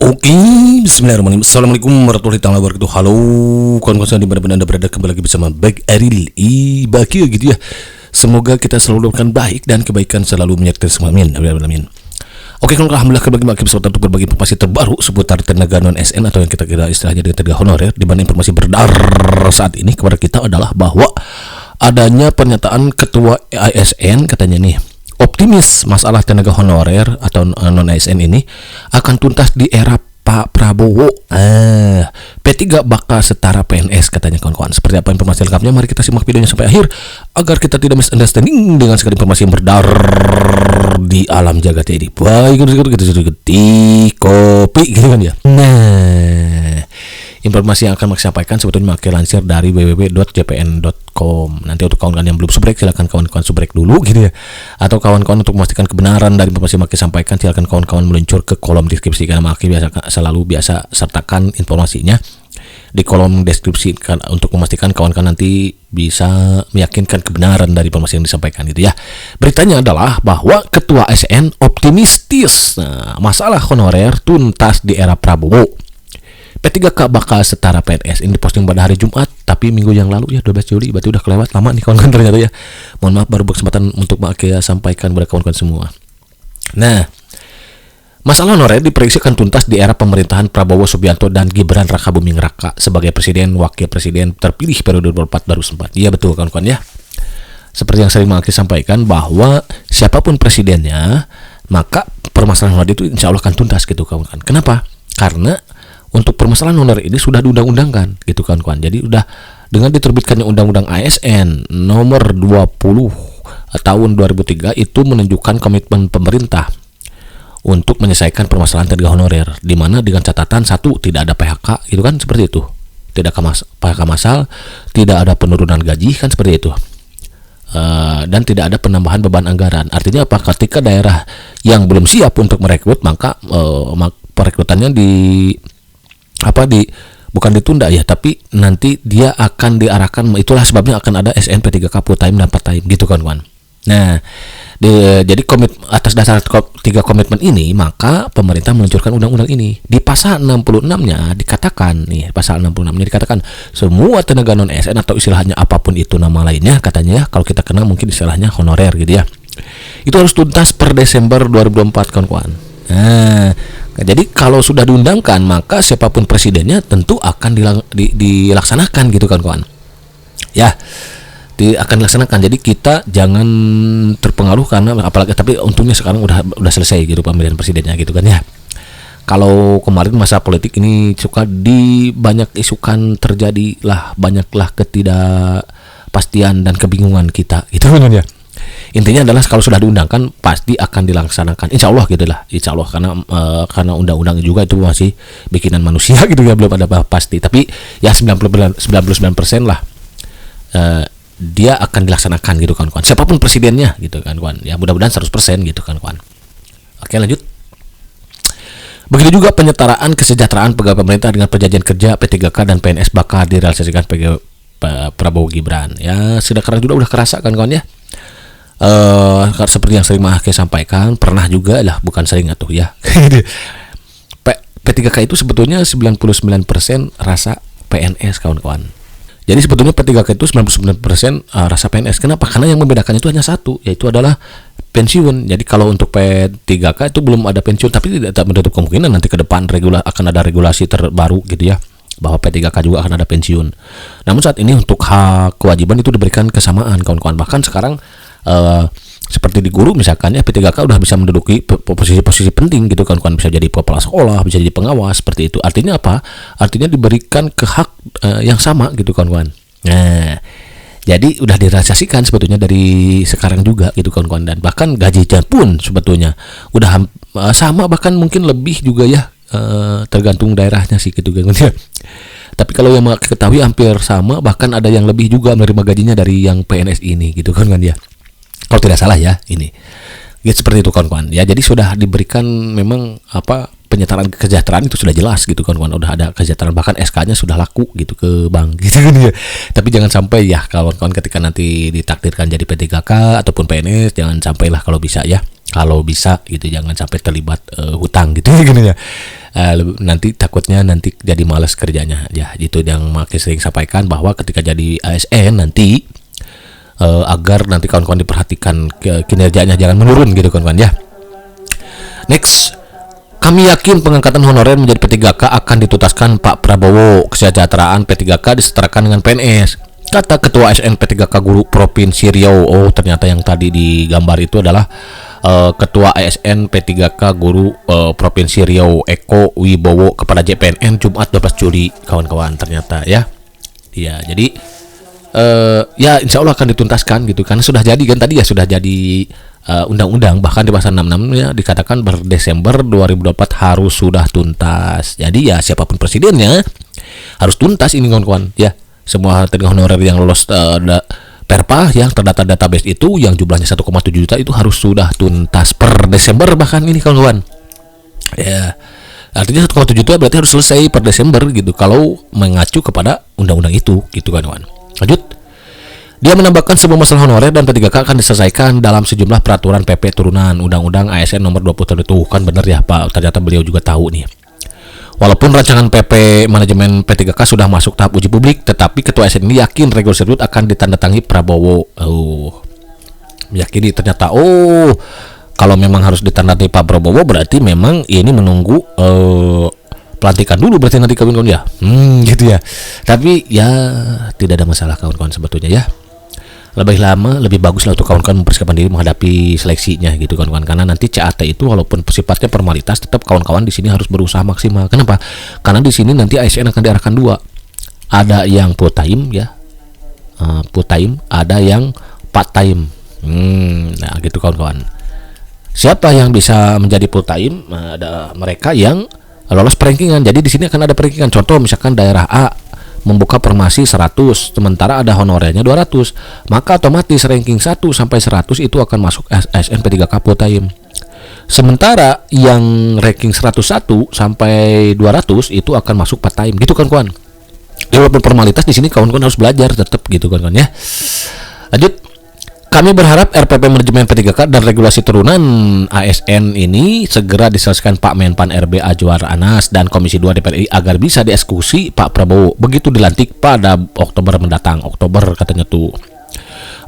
Oke, bismillahirrahmanirrahim. Assalamualaikum warahmatullahi wabarakatuh. Halo, kawan-kawan di mana Anda berada, kembali lagi bersama Bang Aril Ibaki gitu ya. Semoga kita selalu doakan baik dan kebaikan selalu menyertai semua. Amin. Amin. Oke, alhamdulillah kembali episode untuk berbagi informasi terbaru seputar tenaga non SN atau yang kita kira istilahnya dengan tenaga honorer. Di mana informasi beredar saat ini kepada kita adalah bahwa adanya pernyataan ketua ASN katanya nih, optimis masalah tenaga honorer atau non-ASN ini akan tuntas di era Pak Prabowo. P3 bakal setara PNS katanya kawan-kawan. Seperti apa informasi lengkapnya? Mari kita simak videonya sampai akhir agar kita tidak misunderstanding dengan segala informasi yang beredar di alam jagat ini. Baik, kita ketik kopi gitu kan ya. Nah, informasi yang akan saya sampaikan sebetulnya lansir dari www.jpn.com. Nanti untuk kawan-kawan yang belum subrek, silakan kawan-kawan subrek dulu gitu ya. Atau kawan-kawan untuk memastikan kebenaran dari informasi yang Maki sampaikan, silakan kawan-kawan meluncur ke kolom deskripsi karena Maki selalu biasa sertakan informasinya di kolom deskripsi untuk memastikan kawan-kawan nanti bisa meyakinkan kebenaran dari informasi yang disampaikan gitu ya. Beritanya adalah bahwa Ketua ASN optimistis masalah honorer tuntas di era Prabowo. P3K bakal setara PNS. Ini diposting pada hari Jumat, tapi minggu yang lalu ya, 12 Juli. Berarti udah kelewat lama nih kawan-kawan ternyata ya. Mohon maaf, baru berkesempatan untuk Maki sampaikan kepada kawan-kawan semua. Nah, masalah honorer diprediksikan tuntas di era pemerintahan Prabowo Subianto dan Gibran Rakabuming Raka sebagai presiden wakil presiden terpilih periode 2024. Iya betul kawan-kawan ya. Seperti yang sering Maki sampaikan bahwa siapapun presidennya, maka permasalahan honorer itu insya Allah akan tuntas gitu kawan-kawan. Kenapa? Karena untuk permasalahan honorer ini sudah diundang-undangkan gitu kan kawan. Jadi udah dengan diterbitkannya Undang-Undang ASN nomor 20 tahun 2003 itu menunjukkan komitmen pemerintah untuk menyelesaikan permasalahan tenaga honorer, di mana dengan catatan satu, tidak ada PHK gitu kan, seperti itu. Tidak ada PHK massal, tidak ada penurunan gaji kan, seperti itu. Dan tidak ada penambahan beban anggaran. Artinya apa? Ketika daerah yang belum siap untuk merekrut, maka perekrutannya bukan ditunda ya, tapi nanti dia akan diarahkan. Itulah sebabnya akan ada SN P3K full time dan part time gitu kan kawan. Nah, jadi atas dasar 3 komitmen ini, maka pemerintah meluncurkan undang-undang ini. Di pasal 66-nya dikatakan nih, pasal 66-nya dikatakan semua tenaga non ASN atau istilahnya apapun itu nama lainnya katanya ya, kalau kita kenal mungkin istilahnya honorer gitu ya, itu harus tuntas per Desember 2024 kawan-kawan. Nah, jadi kalau sudah diundangkan, maka siapapun presidennya tentu akan dilaksanakan gitu kan kawan. Ya, akan dilaksanakan. Jadi kita jangan terpengaruh karena apalagi, tapi untungnya sekarang udah selesai gitu pemilihan presidennya gitu kan ya. Kalau kemarin masa politik ini suka banyak isukan, terjadilah banyaklah ketidakpastian dan kebingungan kita gitu kan ya. Intinya adalah kalau sudah diundangkan pasti akan dilaksanakan, insya Allah gitu lah, insya Allah, karena undang-undang juga itu masih bikinan manusia gitu ya, belum ada pasti, tapi ya 99% lah dia akan dilaksanakan gitu kan kawan, siapapun presidennya gitu kan kawan ya, mudah-mudahan 100% gitu kan kawan. Oke, lanjut. Begitu juga penyetaraan kesejahteraan pegawai pemerintah dengan perjanjian kerja P3K dan PNS bakal direalisasikan Prabowo Gibran ya. Sekarang juga udah kerasa kan kawan ya. Seperti yang sering Mahke sampaikan, pernah juga lah, bukan sering atuh ya. P3K itu sebetulnya 99% rasa PNS kawan-kawan. Jadi sebetulnya P3K itu 99% rasa PNS. Kenapa? Karena yang membedakannya itu hanya satu, yaitu adalah pensiun. Jadi kalau untuk P3K itu belum ada pensiun, tapi tidak menutup kemungkinan nanti ke depan akan ada regulasi terbaru gitu ya, bahwa P3K juga akan ada pensiun. Namun saat ini untuk hak kewajiban itu diberikan kesamaan kawan-kawan. Bahkan sekarang seperti di guru misalkan ya, P3K udah bisa menduduki posisi-posisi penting gitu kan, bisa jadi kepala sekolah, bisa jadi pengawas, seperti itu. Artinya apa? Artinya diberikan ke hak yang sama gitu kawan-kawan. Nah, jadi udah direalisasikan sebetulnya dari sekarang juga gitu kawan-kawan, dan bahkan gajinya pun sebetulnya udah sama, bahkan mungkin lebih juga ya, tergantung daerahnya sih gitu kan ya. Tapi kalau yang ketahui hampir sama, bahkan ada yang lebih juga menerima gajinya dari yang PNS ini gitu kan ya. Kalau tidak salah ya ini. Ya, seperti itu kawan-kawan. Ya, jadi sudah diberikan memang penyetaraan kesejahteraan itu sudah jelas gitu kawan-kawan. Udah ada kesejahteraan, bahkan SK-nya sudah laku gitu ke bank gitu kan ya. Tapi jangan sampai ya kawan-kawan ketika nanti ditakdirkan jadi P3K ataupun PNS, jangan sampailah kalau bisa ya. Kalau bisa gitu, jangan sampai terlibat hutang gitu ya. Nanti takutnya nanti jadi malas kerjanya ya, itu yang makin sering sampaikan bahwa ketika jadi ASN nanti agar nanti kawan-kawan diperhatikan kinerjanya jangan menurun gitu kawan-kawan ya. Next, kami yakin pengangkatan honorer menjadi P3K akan dituntaskan Pak Prabowo. Kesejahteraan P3K disetarakan dengan PNS, kata Ketua ASN P3K Guru Provinsi Riau. Oh, ternyata yang tadi di gambar itu adalah Ketua ASN P3K Guru Provinsi Riau Eko Wibowo kepada JPNN Jumat 12 Juli kawan-kawan, ternyata ya. Ya, jadi ya insya Allah akan dituntaskan gitu, karena sudah jadi kan tadi ya, sudah jadi undang-undang, bahkan di pasal 66 ya dikatakan Desember 2024 harus sudah tuntas. Jadi ya siapapun presidennya harus tuntas ini kawan-kawan ya. Semua tenaga honorer yang lolos perpa yang terdata database itu yang jumlahnya 1,7 juta itu harus sudah tuntas per Desember bahkan ini kawan-kawan. Ya. Artinya 1,7 juta berarti harus selesai per Desember gitu kalau mengacu kepada undang-undang itu gitu kawan-kawan. Lanjut. Dia menambahkan semua masalah honorer dan P3K akan diselesaikan dalam sejumlah peraturan PP turunan Undang-Undang ASN nomor 20 tahun itu. Kan benar ya Pak, ternyata beliau juga tahu nih. Walaupun rancangan PP manajemen P3K sudah masuk tahap uji publik, tetapi Ketua ASN ini yakin regulasi tersebut akan ditandatangani Prabowo. Meyakini ternyata kalau memang harus ditandatangani Pak Prabowo berarti memang ini menunggu pelantikan dulu berarti nanti kawan-kawan ya. Gitu ya. Tapi ya tidak ada masalah kawan-kawan sebetulnya ya. Lebih lama lebih bagus lah untuk kawan-kawan mempersiapkan diri menghadapi seleksinya gitu kawan-kawan, karena nanti CAT itu walaupun sifatnya formalitas tetap kawan-kawan di sini harus berusaha maksimal. Kenapa? Karena di sini nanti ASN akan diarahkan dua. Ada yang full time ya. Full time, ada yang part time. Nah, gitu kawan-kawan. Siapa yang bisa menjadi full time? Ada mereka yang lolos perankingan. Jadi di sini akan ada perankingan. Contoh misalkan daerah A membuka formasi 100, sementara ada honorernya 200, maka otomatis ranking 1 sampai 100 itu akan masuk ASN P3K full time. Sementara yang ranking 101 sampai 200 itu akan masuk part time. Gitu kawan-kawan. Walaupun formalitas di sini kawan-kawan harus belajar tetap gitu kawan-kawan ya. Lanjut. Kami berharap RPP manajemen P3K dan regulasi turunan ASN ini segera diselesaikan Pak Menpan RB Azwar Anas dan Komisi 2 DPR RI agar bisa dieksekusi Pak Prabowo begitu dilantik pada Oktober mendatang. Oktober katanya tuh.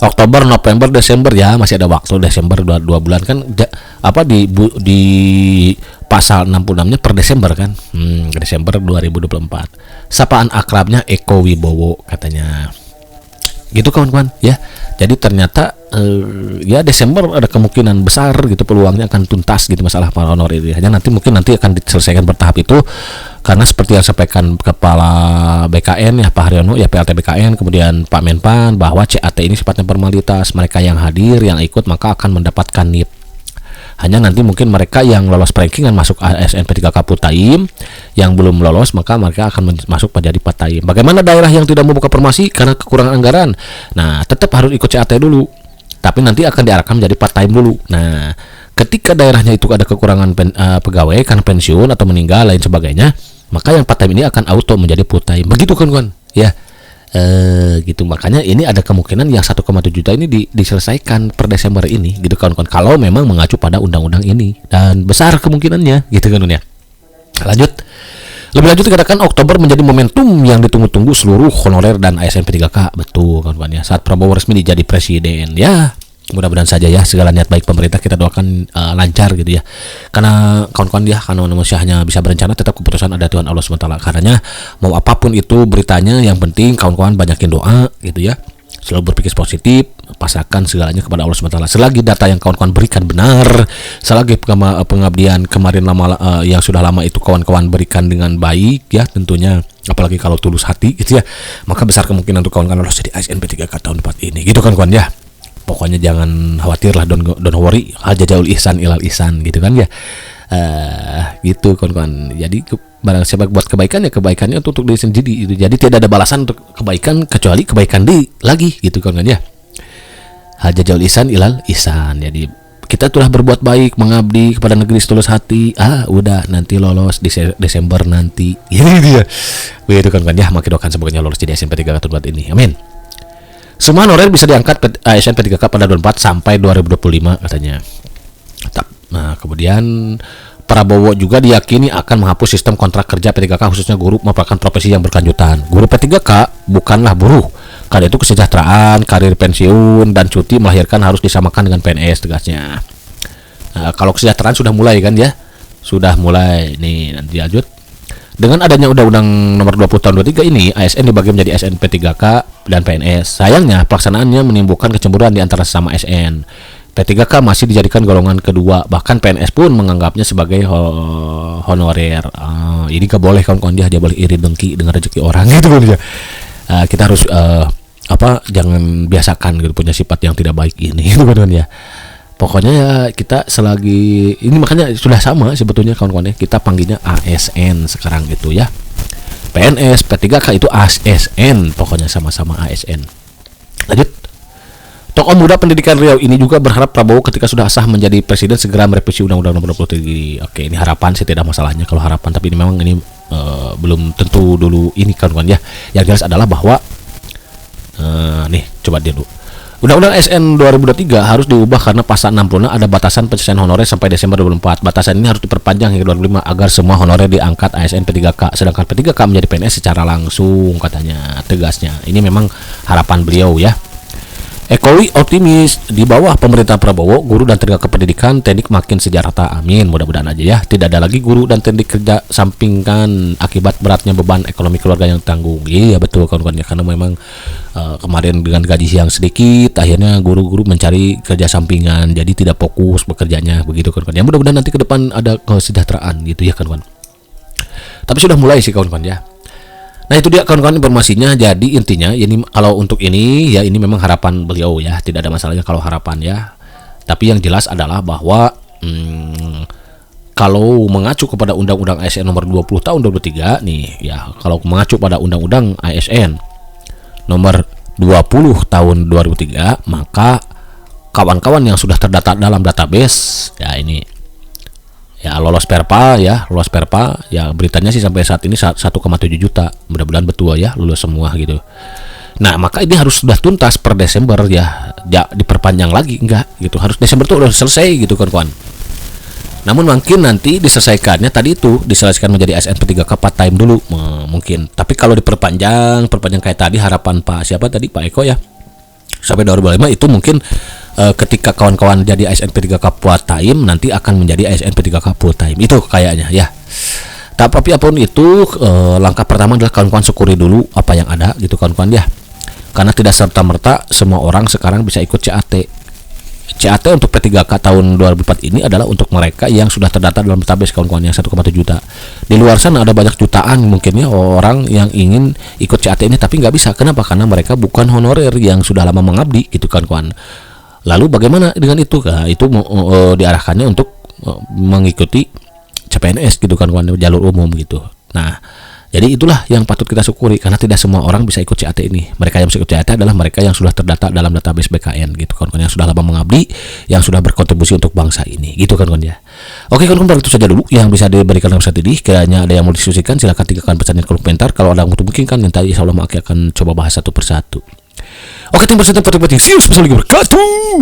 Oktober, November, Desember ya, masih ada waktu. Desember 2 bulan kan di pasal 66-nya per Desember kan. Desember 2024. Sapaan akrabnya Eko Wibowo katanya. Gitu kawan-kawan ya. Jadi ternyata ya Desember ada kemungkinan besar gitu peluangnya akan tuntas gitu masalah para honorer ini. Hanya nanti akan diselesaikan bertahap itu, karena seperti yang sampaikan Kepala BKN ya Pak Haryono ya, PLT BKN, kemudian Pak Menpan, bahwa CAT ini sifatnya formalitas. Mereka yang hadir yang ikut maka akan mendapatkan NIP. Hanya nanti mungkin mereka yang lolos perankingan masuk ASN P3K full time, yang belum lolos maka mereka akan masuk menjadi part time. Bagaimana daerah yang tidak membuka formasi karena kekurangan anggaran? Nah, tetap harus ikut CAT dulu. Tapi nanti akan diarahkan menjadi part time dulu. Nah, ketika daerahnya itu ada kekurangan pegawai karena pensiun atau meninggal lain sebagainya, maka yang part time ini akan auto menjadi full time. Begitu kawan-kawan ya. Gitu, makanya ini ada kemungkinan yang 1,7 juta ini diselesaikan per Desember ini gitu kawan-kawan, kalau memang mengacu pada undang-undang ini, dan besar kemungkinannya gitu kan ya. Lebih lanjut dikatakan Oktober menjadi momentum yang ditunggu-tunggu seluruh honorer dan ASN P3K. Betul kawan-kawan ya, saat Prabowo resmi jadi presiden ya. Mudah-mudahan saja ya segala niat baik pemerintah kita doakan lancar gitu ya. Karena kawan-kawan ya, karena manusia hanya bisa berencana, tetap keputusan ada Tuhan Allah SWT. Karenanya mau apapun itu beritanya, yang penting kawan-kawan banyakin doa gitu ya. Selalu berpikir positif, pasrahkan segalanya kepada Allah SWT. Selagi data yang kawan-kawan berikan benar, selagi pengabdian kemarin yang sudah lama itu kawan-kawan berikan dengan baik ya tentunya, apalagi kalau tulus hati gitu ya, maka besar kemungkinan untuk kawan-kawan lolos jadi ASN P3K tahun depan ini gitu kan kawan ya. Pokoknya jangan khawatir lah, don't worry, jazaul ihsan ilal ihsan gitu kan ya. Gitu kawan-kawan. Jadi barang siapa buat kebaikan ya kebaikannya untuk diri sendiri gitu. Jadi tidak ada balasan untuk kebaikan kecuali kebaikan lagi gitu kawan-kawan ya. Jazaul ihsan ilal ihsan. Jadi kita telah berbuat baik, mengabdi kepada negeri setulus hati. Udah nanti lolos di Desember nanti. Ini dia. Begitu kawan-kawan ya. Makin doakan semoga lolos jadi ASN P3K tahun ini. Amin. Semua honorer bisa diangkat ASN P3K pada 2024 sampai 2025 katanya. Nah, kemudian Prabowo juga diyakini akan menghapus sistem kontrak kerja P3K, khususnya guru merupakan profesi yang berkelanjutan. Guru P3K bukanlah buruh, karena itu kesejahteraan, karir pensiun, dan cuti melahirkan harus disamakan dengan PNS, tegasnya. Nah, kalau kesejahteraan sudah mulai kan ya, sudah mulai nih. Nanti lanjut. Dengan adanya Undang-Undang Nomor 20 Tahun 23 ini, ASN dibagi menjadi ASN P3K dan PNS. Sayangnya pelaksanaannya menimbulkan kecemburuan di antara sesama ASN. P3K masih dijadikan golongan kedua, bahkan PNS pun menganggapnya sebagai honorer. Ini gak boleh kawan-kawan, dia boleh iri dengki dengan rezeki orang gitu kan ya. Kita harus jangan biasakan gitu punya sifat yang tidak baik ini gitu kan ya. Pokoknya ya kita selagi ini, makanya sudah sama sebetulnya kawan-kawan ya, kita panggilnya ASN sekarang gitu ya. PNS, P3K itu ASN, pokoknya sama-sama ASN. Lanjut. Tokoh muda pendidikan Riau ini juga berharap Prabowo ketika sudah sah menjadi presiden segera merevisi Undang-Undang Nomor 23. Oke, ini harapan sih, tidak masalahnya kalau harapan, tapi ini memang ini belum tentu dulu ini kawan-kawan ya. Yang jelas adalah bahwa nih coba dia dulu. Undang-Undang ASN 2023 harus diubah karena pasal 60 ada batasan penyelesaian honorer sampai Desember 2024. Batasan ini harus diperpanjang hingga 2025 agar semua honorer diangkat ASN P3K, sedangkan P3K menjadi PNS secara langsung, katanya, tegasnya. Ini memang harapan beliau ya. Ekowi optimis di bawah pemerintah Prabowo, guru dan tenaga kependidikan teknik makin sejahtera. Amin, mudah-mudahan aja ya. Tidak ada lagi guru dan teknik kerja sampingan akibat beratnya beban ekonomi keluarga yang tanggung. Iya betul kawan-kawan ya, karena memang kemarin dengan gaji yang sedikit, akhirnya guru-guru mencari kerja sampingan, jadi tidak fokus bekerjanya begitu kawan-kawan. Ya mudah-mudahan nanti ke depan ada kesejahteraan gitu ya kawan-kawan. Tapi sudah mulai sih kawan-kawan ya. Nah itu dia kawan-kawan informasinya. Jadi intinya ini kalau untuk ini ya, ini memang harapan beliau ya, tidak ada masalahnya kalau harapan ya. Tapi yang jelas adalah bahwa kalau mengacu kepada Undang-Undang ASN Nomor 20 Tahun 2023 nih ya, kalau mengacu pada Undang-Undang ASN Nomor 20 Tahun 2003, maka kawan-kawan yang sudah terdata dalam database ya ini ya lolos perpa ya, beritanya sih sampai saat ini 1,7 juta. Mudah-mudahan betul ya, lulus semua gitu. Nah maka ini harus sudah tuntas per Desember ya, diperpanjang lagi enggak gitu, harus Desember tuh udah selesai gitu kawan-kawan. Namun mungkin nanti diselesaikannya tadi itu diselesaikan menjadi ASN P3K part time dulu mungkin. Tapi kalau diperpanjang kayak tadi harapan Pak siapa tadi, Pak Eko ya, sampai 2025 itu mungkin ketika kawan-kawan jadi ASN P3K part time nanti akan menjadi ASN P3K full time itu kayaknya ya. Tapi apapun itu langkah pertama adalah kawan-kawan syukuri dulu apa yang ada gitu kawan-kawan ya, karena tidak serta-merta semua orang sekarang bisa ikut CAT untuk P3K tahun 2004 ini adalah untuk mereka yang sudah terdata dalam database kawan-kawan yang 1,7 juta. Di luar sana ada banyak jutaan mungkin ya orang yang ingin ikut CAT ini tapi nggak bisa. Kenapa? Karena mereka bukan honorer yang sudah lama mengabdi gitu kawan-kawan. Lalu bagaimana dengan itu? Nah, itu diarahkannya untuk mengikuti CPNS gitu kan, jalur umum gitu. Nah, jadi itulah yang patut kita syukuri karena tidak semua orang bisa ikut CAT ini. Mereka yang bisa ikut CAT adalah mereka yang sudah terdata dalam database BKN gitu kan, yang sudah lama mengabdi, yang sudah berkontribusi untuk bangsa ini gitu kan ya. Oke kawan-kawan, itu saja dulu yang bisa diberikan dalam saat ini. Kiranya ada yang mau diskusikan silahkan tinggalkan pesan di kolom komentar. Kalau ada yang memungkinkan nanti insya Allah akan coba bahas satu persatu. Oke, terima kasih. Assalamualaikum warahmatullahi wabarakatuh.